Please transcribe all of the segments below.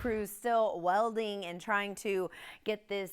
Crews still welding and trying to get this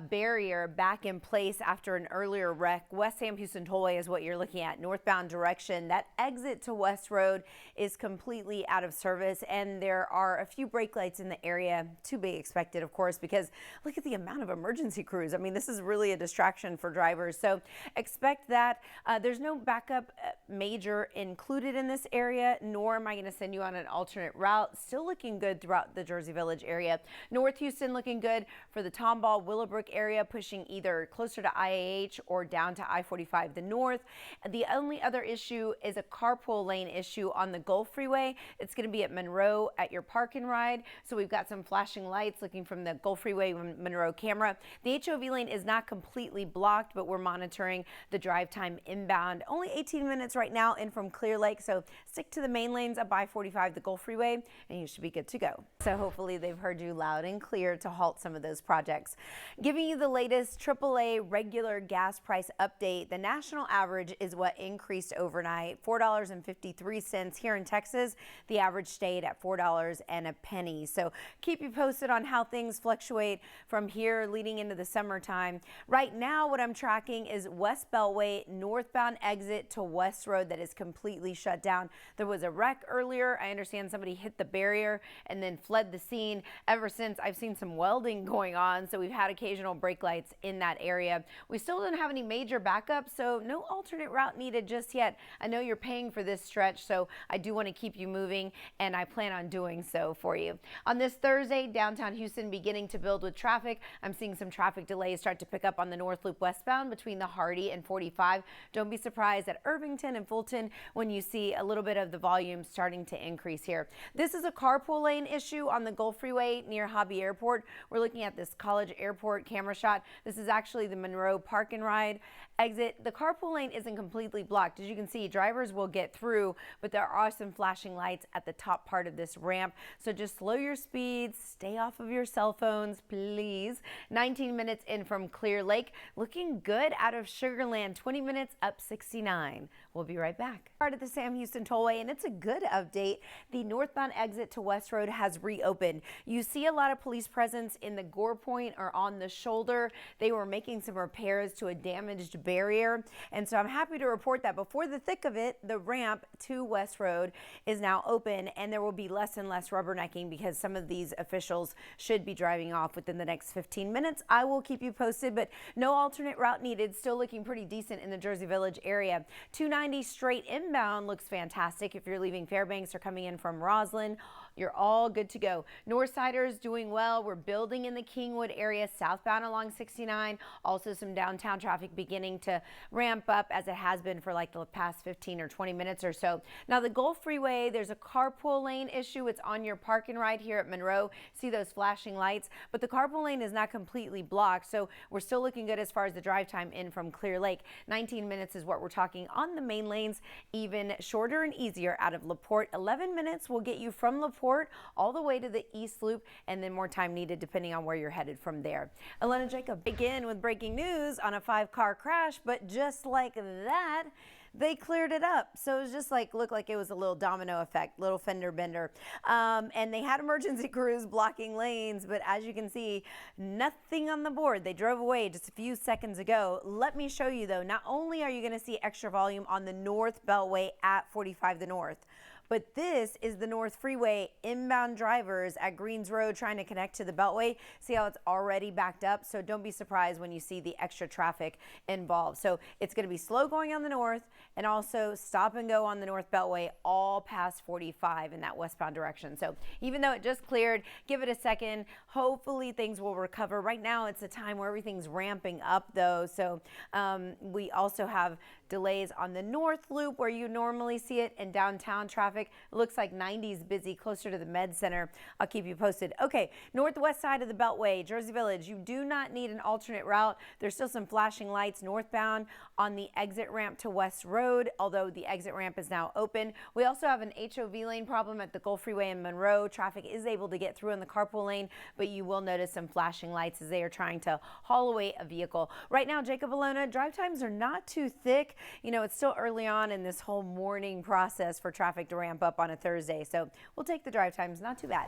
barrier back in place after an earlier wreck. West Sam Houston Tollway is what you're looking at, northbound direction. That exit to West Road is completely out of service, and there are a few brake lights in the area, to be expected, of course, because look at the amount of emergency crews. I mean, this is really a distraction for drivers, so expect that. There's no backup major included in this area, nor am I going to send you on an alternate route. Still looking good throughout the Jersey Village area. North Houston looking good for the Tomball, Willowbrook area, pushing either closer to IAH or down to I-45 the north. The only other issue is a carpool lane issue on the Gulf Freeway. It's going to be at Monroe at your park and ride. So we've got some flashing lights looking from the Gulf Freeway Monroe camera. The HOV lane is not completely blocked, but we're monitoring the drive time inbound. Only 18 minutes right now in from Clear Lake, so stick to the main lanes up I-45, the Gulf Freeway, and you should be good to go. So hopefully they've heard you loud and clear to halt some of those projects. Giving you the latest AAA regular gas price update. The national average is what increased overnight, $4.53 here in Texas. The average stayed at $4 and a penny. So keep you posted on how things fluctuate from here leading into the summertime. Right now, what I'm tracking is West Beltway northbound exit to West Road that is completely shut down. There was a wreck earlier. I understand somebody hit the barrier and then fled the scene. Ever since, I've seen some welding going on, so we've had occasional brake lights in that area. We still don't have any major backup, so no alternate route needed just yet. I know you're paying for this stretch, so I do want to keep you moving, and I plan on doing so for you. On this Thursday, downtown Houston beginning to build with traffic. I'm seeing some traffic delays start to pick up on the North Loop westbound between the Hardy and 45. Don't be surprised at Irvington and Fulton when you see a little bit of the volume starting to increase here. This is a carpool lane issue on the Gulf Freeway near Hobby Airport. We're looking at this College Airport camera shot. This is actually the Monroe Park and Ride exit. The carpool lane isn't completely blocked. As you can see, drivers will get through, but there are some flashing lights at the top part of this ramp. So just slow your speeds, stay off of your cell phones, please. 19 minutes in from Clear Lake. Looking good out of Sugar Land. 20 minutes up 69. We'll be right back. Part of the Sam Houston Tollway, and it's a good update. The northbound exit to West Road has reopened. You see a lot of police presence in the Gore Point or on the shoulder. They were making some repairs to a damaged barrier, and so I'm happy to report that before the thick of it, the ramp to West Road is now open, and there will be less and less rubbernecking because some of these officials should be driving off within the next 15 minutes. I will keep you posted, but no alternate route needed. Still looking pretty decent in the Jersey Village area. 290 straight inbound looks fantastic if you're leaving Fairbanks or coming in from Roslyn. You're all good to go. Northsiders doing well. We're building in the Kingwood area southbound along 69. Also some downtown traffic beginning to ramp up as it has been for like the past 15 or 20 minutes or so. Now the Gulf Freeway, there's a carpool lane issue. It's on your park and ride here at Monroe. See those flashing lights, but the carpool lane is not completely blocked. So we're still looking good as far as the drive time in from Clear Lake. 19 minutes is what we're talking on the main lanes, even shorter and easier out of LaPorte. 11 minutes will get you from LaPorte all the way to the East Loop, and then more time needed depending on where you're headed from there. Elena Jacob begin with breaking news on a 5-car crash, but just like that, they cleared it up. So it was just like, looked like it was a little domino effect, little fender bender. And they had emergency crews blocking lanes, but as you can see, nothing on the board. They drove away just a few seconds ago. Let me show you though, not only are you gonna see extra volume on the North Beltway at 45 the North, but this is the North Freeway inbound drivers at Greens Road trying to connect to the Beltway. See how it's already backed up? So don't be surprised when you see the extra traffic involved. So it's going to be slow going on the north and also stop and go on the North Beltway all past 45 in that westbound direction. So even though it just cleared, give it a second. Hopefully things will recover. Right now it's a time where everything's ramping up though. So we also have delays on the North Loop where you normally see it, and downtown traffic. It looks like 90's busy closer to the Med Center. I'll keep you posted. Okay, northwest side of the Beltway, Jersey Village, you do not need an alternate route. There's still some flashing lights northbound on the exit ramp to West Road, although the exit ramp is now open. We also have an HOV lane problem at the Gulf Freeway in Monroe. Traffic is able to get through in the carpool lane, but you will notice some flashing lights as they are trying to haul away a vehicle. Right now, Jacob Alona, drive times are not too thick. You know, it's still early on in this whole morning process for traffic to ramp up on a Thursday, so we'll take the drive times, not too bad.